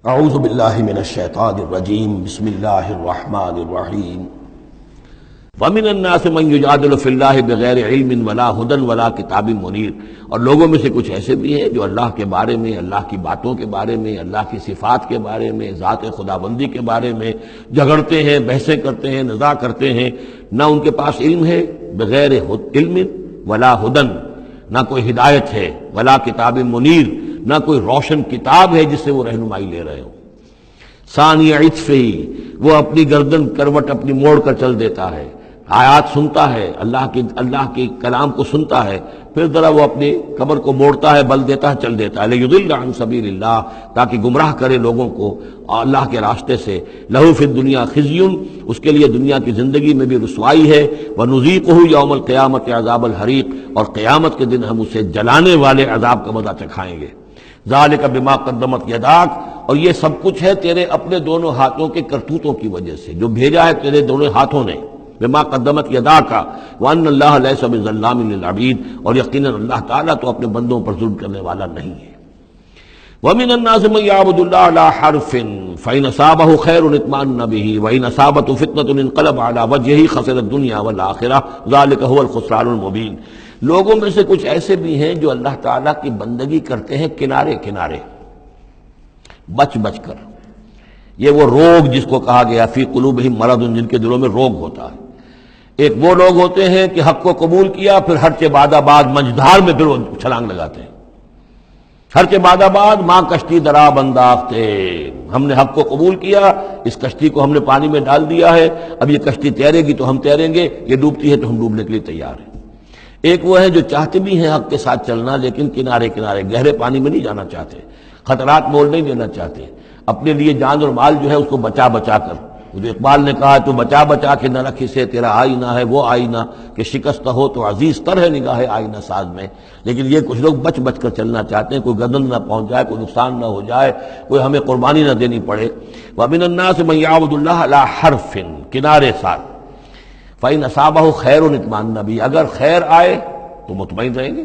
اعوذ باللہ من الشیطان الرجیم بسم اللہ الرحمن الرحیم ومن الناس من یجادل فی اللہ بغیر علم ولا ہدی ولا کتاب منیر، اور لوگوں میں سے کچھ ایسے بھی ہیں جو اللہ کے بارے میں، اللہ کی باتوں کے بارے میں، اللہ کی صفات کے بارے میں، ذات خداوندی کے بارے میں جھگڑتے ہیں، بحثیں کرتے ہیں، نزاع کرتے ہیں، نہ ان کے پاس علم ہے، بغیر علم ولا ہدی، نہ کوئی ہدایت ہے، ولا کتاب منیر، نہ کوئی روشن کتاب ہے جس سے وہ رہنمائی لے رہے ہوں۔ ثانی عطفہ، وہ اپنی گردن کروٹ اپنی موڑ کر چل دیتا ہے، آیات سنتا ہے، اللہ کے کلام کو سنتا ہے، پھر ذرا وہ اپنی کمر کو موڑتا ہے، بل دیتا ہے، چل دیتا ہے، لیضل عن سبیل اللہ، تاکہ گمراہ کرے لوگوں کو اللہ کے راستے سے۔ لہ فی الدنیا خزی، اس کے لیے دنیا کی زندگی میں بھی رسوائی ہے، ونذیقہ یوم القیامت عذاب الحریق، اور قیامت کے دن ہم اسے جلانے والے عذاب کا مزہ چکھائیں گے۔ ذالک بما قدمت یداک، اور یہ سب کچھ ہے تیرے اپنے دونوں ہاتھوں کے کرتوتوں کی وجہ سے، جو بھیجا ہے تیرے دونوں ہاتھوں نے، بما قدمت یداک، وان اللہ لیس بظلام للعبید، اور یقیناً اللہ تعالیٰ تو اپنے بندوں پر ظلم کرنے والا نہیں ہے۔ ومن الناس من يعبد الله على حرف فإن أصابه خير اطمأن به وإن أصابته فتنة انقلب على وجهه خسر الدنيا والآخرة ذلك هو الخسران المبين۔ لوگوں میں سے کچھ ایسے بھی ہیں جو اللہ تعالیٰ کی بندگی کرتے ہیں کنارے کنارے، بچ بچ کر۔ یہ وہ روگ جس کو کہا گیا فی قلوبہم مرض، جن کے دلوں میں روگ ہوتا ہے۔ ایک وہ لوگ ہوتے ہیں کہ حق کو قبول کیا، پھر ہر چہ بعد آباد منجدھار میں پھر وہ چھلانگ لگاتے ہیں، ہر کے بعد آباد ماں کشتی دراب انداختے، ہم نے حق کو قبول کیا، اس کشتی کو ہم نے پانی میں ڈال دیا ہے، اب یہ کشتی تیرے گی تو ہم تیریں گے، یہ ڈوبتی ہے تو ہم ڈوبنے کے لیے تیار ہیں۔ ایک وہ ہے جو چاہتے بھی ہیں حق کے ساتھ چلنا، لیکن کنارے کنارے گہرے پانی میں نہیں جانا چاہتے، خطرات مول نہیں لینا چاہتے، اپنے لیے جان اور مال جو ہے اس کو بچا بچا کر، جو اقبال نے کہا تو بچا بچا کے نہ رکھ اسے، تیرا آئینہ ہے وہ آئینہ کہ شکست ہو تو عزیز تر ہے نگاہ آئینہ ساز میں۔ لیکن یہ کچھ لوگ بچ بچ کر چلنا چاہتے ہیں، کوئی گردن نہ پہنچ جائے، کوئی نقصان نہ ہو جائے، کوئی ہمیں قربانی نہ دینی پڑے۔ وَمِنَ النَّاسِ مَن يَعْبُدُ اللَّهَ عَلَىٰ حَرْفٍ، کنارے ساتھ، فَإِنْ أَصَابَهُ خَيْرٌ اطْمَأَنَّ بِهِ، اگر خیر آئے تو مطمئن رہیں گے۔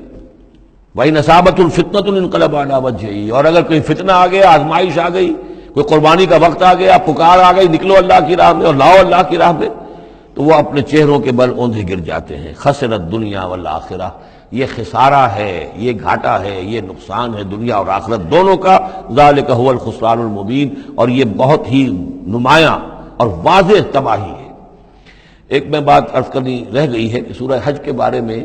وَإِنْ أَصَابَتْهُ الْفِتْنَةُ انقلب عَلَىٰ وَجْهِهِ، اور اگر کوئی فتنہ آ گیا، آزمائش آ گئی، کوئی قربانی کا وقت آ گیا، پکار آ گئی، نکلو اللہ کی راہ میں اور لاؤ اللہ کی راہ میں، تو وہ اپنے چہروں کے بل اوندھے گر جاتے ہیں۔ خسرت دنیا والآخرہ، یہ خسارہ ہے، یہ گھاٹا ہے، یہ نقصان ہے دنیا اور آخرت دونوں کا۔ ذالک هو الخسران المبین، اور یہ بہت ہی نمایاں اور واضح تباہی ہے۔ ایک میں بات عرض کرنی رہ گئی ہے کہ سورہ حج کے بارے میں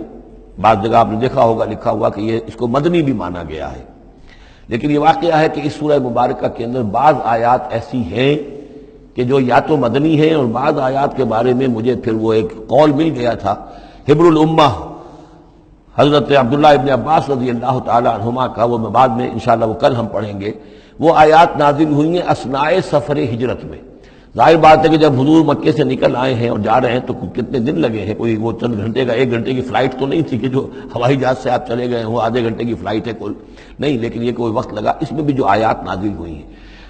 بعض جگہ آپ نے دیکھا ہوگا لکھا ہوا کہ یہ اس کو مدنی بھی مانا گیا ہے، لیکن یہ واقعہ ہے کہ اس سورہ مبارکہ کے اندر بعض آیات ایسی ہیں کہ جو یا تو مدنی ہیں، اور بعض آیات کے بارے میں مجھے پھر وہ ایک قول مل گیا تھا حبر الامہ حضرت عبداللہ ابن عباس رضی اللہ تعالی عنہما کا، وہ میں بعد میں انشاءاللہ وہ کل ہم پڑھیں گے۔ وہ آیات نازل ہوئی ہیں اثناء سفر ہجرت میں۔ ظاہر بات ہے کہ جب حضور مکے سے نکل آئے ہیں اور جا رہے ہیں تو کتنے دن لگے ہیں، کوئی وہ چند گھنٹے کا، 1 گھنٹے کی فلائٹ تو نہیں تھی کہ جو ہوائی جہاز سے آپ چلے گئے ہیں وہ آدھے گھنٹے کی فلائٹ ہے کل، نہیں، لیکن یہ کوئی وقت لگا۔ اس میں بھی جو آیات نازل ہوئی ہیں،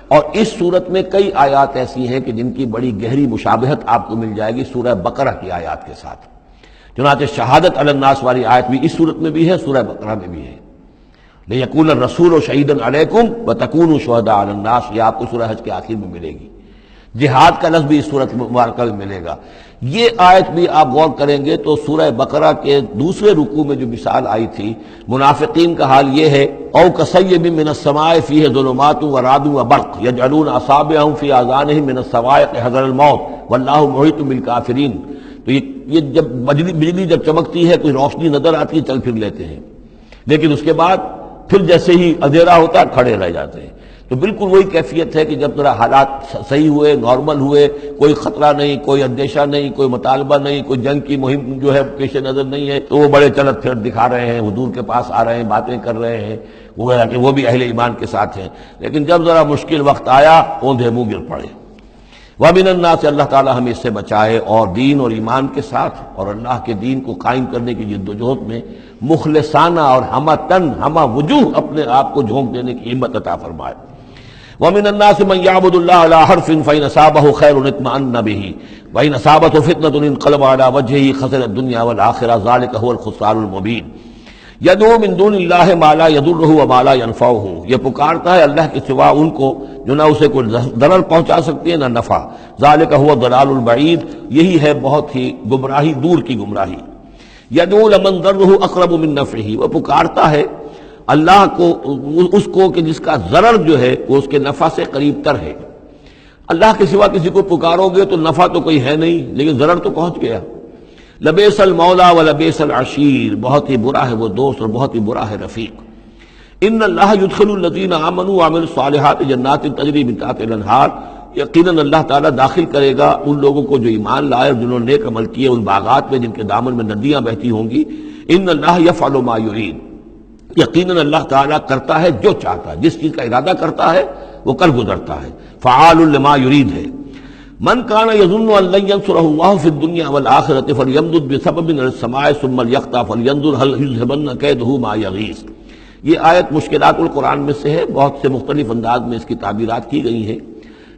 اور اس صورت میں کئی آیات ایسی ہیں کہ جن کی بڑی گہری مشابہت آپ کو مل جائے گی سورہ بقرہ کی آیات کے ساتھ۔ چنانچہ شہادت علی الناس والی آیت بھی اس صورت میں بھی ہے، سورہ بقرہ میں بھی ہے۔ لِيَكُونَ الرَّسُولُ شَهِيدًا عَلَيْكُمْ وَتَكُونُوا شُهَدَاءَ عَلَى النَّاسِ، یہ آپ کو سورہ حج کے آخر میں ملے گی۔ جہاد کا لفظ بھی اس صورت مبارکہ میں ملے گا۔ یہ آیت بھی آپ غور کریں گے تو سورہ بقرہ کے دوسرے رکوع میں جو مثال آئی تھی منافقین کا حال یہ ہے، او کصیب من السماء فیہ ظلمات ورعد وبرق یجعلون اصابعهم فی آذانہم من الصواعق حذر الموت واللہ محیط بالکافرین۔ تو یہ جب بجلی جب چمکتی ہے، کوئی روشنی نظر آتی ہے، چل پھر لیتے ہیں، لیکن اس کے بعد پھر جیسے ہی اندھیرا ہوتا ہے کھڑے رہ جاتے ہیں۔ تو بالکل وہی کیفیت ہے کہ جب ذرا حالات صحیح ہوئے، نارمل ہوئے، کوئی خطرہ نہیں، کوئی اندیشہ نہیں، کوئی مطالبہ نہیں، کوئی جنگ کی مہم جو ہے پیش نظر نہیں ہے، تو وہ بڑے چلت پھرت دکھا رہے ہیں، حضور کے پاس آ رہے ہیں، باتیں کر رہے ہیں، گویا کہ وہ بھی اہل ایمان کے ساتھ ہیں۔ لیکن جب ذرا مشکل وقت آیا، اوندھے منہ گر پڑے۔ وَمِنَ النَّاسِ، اللہ تعالی ہمیں اس سے بچائے، اور دین اور ایمان کے ساتھ اور اللہ کے دین کو قائم کرنے کی جدوجہد میں مخلصانہ اور ہمہ وجوہ اپنے آپ کو جھونک دینے کی ہمت عطا فرمائے۔ وَمِنَ النَّاسِ مَن يَعْبُدُ اللَّهَ عَلَىٰ حَرْفٍ فَإِنْ أَصَابَهُ خَيْرٌ اطْمَأَنَّ بِهِ وَإِنْ أَصَابَتْهُ فِتْنَةٌ انقلب عَلَىٰ وَجْهِهِ خَسِرَ الدُّنْيَا وَالْآخِرَةَ ذَلِكَ هُوَ الْخُسْرَانُ الْمُبِينُ۔ یدعو من دون اللہ ما لا یضرہ وما لا ینفعہ، یہ پکارتا ہے اللہ کے سوا ان کو جو نہ اسے کوئی ضرر پہنچا سکتے ہیں نہ نفع، ذالک هو الضلال البعید، یہی ہے بہت ہی گمراہی، دور کی گمراہی۔ یدعو لمن ضرہ اقرب من نفعہ، وہ پکارتا ہے اللہ کو، اس کو کہ جس کا ضرر جو ہے وہ اس کے نفع سے قریب تر ہے۔ اللہ کے سوا کسی کو پکارو گے تو نفع تو کوئی ہے نہیں، لیکن ضرر تو پہنچ گیا۔ لبیس المولا و لبیس العشیر، بہت ہی برا ہے وہ دوست اور بہت ہی برا ہے رفیق۔ ان اللہ یدخل الذین آمنوا وعملوا الصالحات جنات تجری من تحتها الانہار، یقیناً اللہ تعالیٰ داخل کرے گا ان لوگوں کو جو ایمان لائے اور جنہوں نے نیک عمل کیے ان باغات میں جن کے دامن میں ندیاں بہتی ہوں گی۔ ان اللہ یفعل ما یرید، یقیناً اللہ تعالیٰ کرتا ہے جو چاہتا ہے، جس چیز کا ارادہ کرتا ہے وہ کر گزرتا ہے، فعال لما یرید ہے۔ من کان یظن ان لن ینصرہ اللہ فی الدنیا والآخرۃ فلیمدد بسبب من السماء ثم لیقطع فلینظر هل یذهبن کیدہ ما یغیظ۔ یہ آیت مشکلات القرآن میں سے ہے، بہت سے مختلف انداز میں اس کی تعبیرات کی گئی ہیں،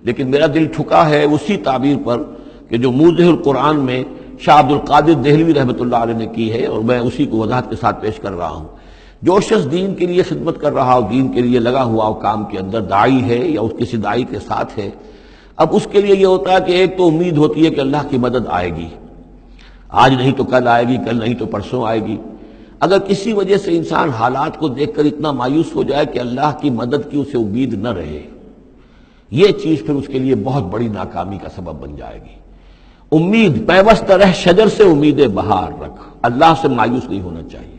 لیکن میرا دل ٹھکا ہے اسی تعبیر پر کہ جو موضح القرآن میں شاہ عبد القادر دہلوی رحمۃ اللہ علیہ نے کی ہے، اور میں اسی کو وضاحت کے ساتھ پیش کر رہا ہوں۔ جو شخص دین کے لیے خدمت کر رہا ہو، دین کے لیے لگا ہوا ہو، کام کے اندر داعی ہے یا اس کسی داعی کے ساتھ ہے، اب اس کے لیے یہ ہوتا ہے کہ ایک تو امید ہوتی ہے کہ اللہ کی مدد آئے گی، آج نہیں تو کل آئے گی، کل نہیں تو پرسوں آئے گی۔ اگر کسی وجہ سے انسان حالات کو دیکھ کر اتنا مایوس ہو جائے کہ اللہ کی مدد کی اسے امید نہ رہے، یہ چیز پھر اس کے لیے بہت بڑی ناکامی کا سبب بن جائے گی۔ امید پیوست رہ شجر سے امید بہار رکھ، اللہ سے مایوس نہیں ہونا چاہیے۔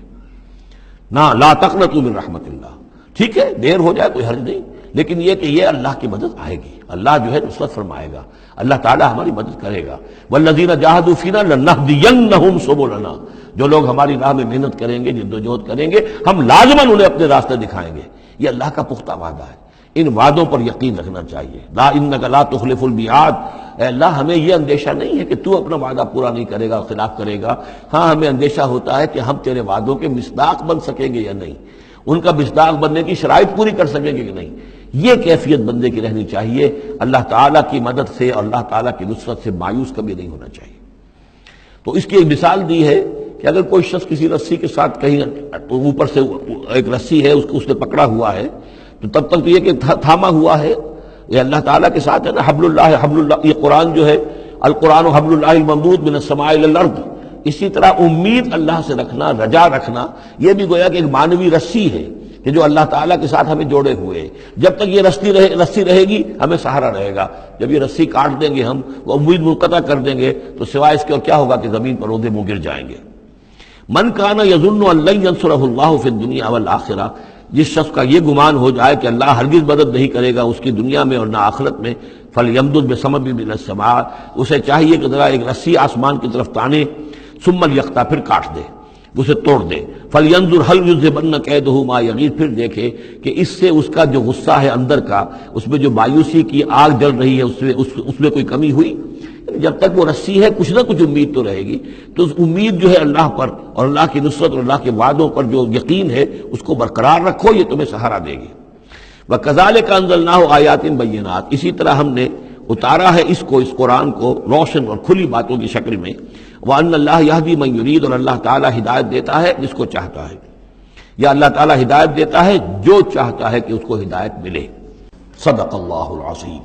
نہ لا تقنطوا من رحمت اللہ، ٹھیک ہے دیر ہو جائے کوئی حرج نہیں، لیکن یہ کہ یہ اللہ کی مدد آئے گی، اللہ جو ہے نصرت فرمائے گا، اللہ تعالی ہماری مدد کرے گا۔ والذین جاہدوا فینا لنہدینہم سبلنا، جو لوگ ہماری راہ میں محنت کریں گے، جدوجہد کریں گے، ہم لازماً انہیں اپنے راستے دکھائیں گے۔ یہ اللہ کا پختہ وعدہ ہے، ان وعدوں پر یقین رکھنا چاہیے۔ لا انک لا تخلف المیعاد، اے اللہ ہمیں یہ اندیشہ نہیں ہے کہ تو اپنا وعدہ پورا نہیں کرے گا، خلاف کرے گا، ہاں ہمیں اندیشہ ہوتا ہے کہ ہم تیرے وعدوں کے مصداق بن سکیں گے یا نہیں، ان کا مصداق بننے کی شرائط پوری کر سکیں گے کہ نہیں۔ یہ کیفیت بندے کی رہنی چاہیے، اللہ تعالیٰ کی مدد سے اور اللہ تعالیٰ کی نصرت سے مایوس کبھی نہیں ہونا چاہیے۔ تو اس کی ایک مثال دی ہے کہ اگر کوئی شخص کسی رسی کے ساتھ کہیں اوپر سے ایک رسی ہے اس نے پکڑا ہوا ہے، تو تب تک تو یہ کہ تھاما ہوا ہے، یہ اللہ تعالیٰ کے ساتھ ہے نا، حبل اللہ، یہ قرآن جو ہے القرآن حبل اللہ الممدود من السماء الی الارض، اسی طرح امید اللہ سے رکھنا، رجا رکھنا، یہ بھی گویا کہ ایک معنوی رسی ہے کہ جو اللہ تعالیٰ کے ساتھ ہمیں جوڑے ہوئے، جب تک یہ رسی رہے گی ہمیں سہارا رہے گا، جب یہ رسی کاٹ دیں گے ہم، وہ امید منقطع کر دیں گے، تو سوائے اس کے اور کیا ہوگا کہ زمین پر اودے منہ گر جائیں گے۔ من کان یظن ان لن ینصرہ اللہ فی الدنیا والآخرہ، جس شخص کا یہ گمان ہو جائے کہ اللہ ہرگز مدد نہیں کرے گا اس کی دنیا میں اور نہ آخرت میں، فلیمدد بسبب من السماء، اسے چاہیے کہ ذرا ایک رسی آسمان کی طرف تانے، ثم لیقطع، پھر کاٹ دے، اسے توڑ دے، فلینظر هل یذهبن کیدہ ما یغیظ، پھر دیکھے کہ اس سے اس کا جو غصہ ہے اندر کا، اس میں جو مایوسی کی آگ جل رہی ہے اس میں کوئی کمی ہوئی۔ جب تک وہ رسی ہے کچھ نہ کچھ امید تو رہے گی، تو اس امید جو ہے اللہ پر اور اللہ کی نصرت اور اللہ کے وعدوں پر جو یقین ہے اس کو برقرار رکھو، یہ تمہیں سہارا دے گی۔ وَكَذَلِكَ أَنزَلْنَاهُ آيَاتٍ بَيِّنَاتٍ، اسی طرح ہم نے اتارا ہے اس قرآن کو روشن اور کھلی باتوں کی شکل میں۔ وَأَنَّ اللَّهَ يَهْدِي مَن يُرِيدُ، اور اللہ تعالیٰ ہدایت دیتا ہے جس کو چاہتا ہے، یا اللہ تعالیٰ ہدایت دیتا ہے جو چاہتا ہے کہ اس کو ہدایت ملے۔ صدق اللہ العظیم۔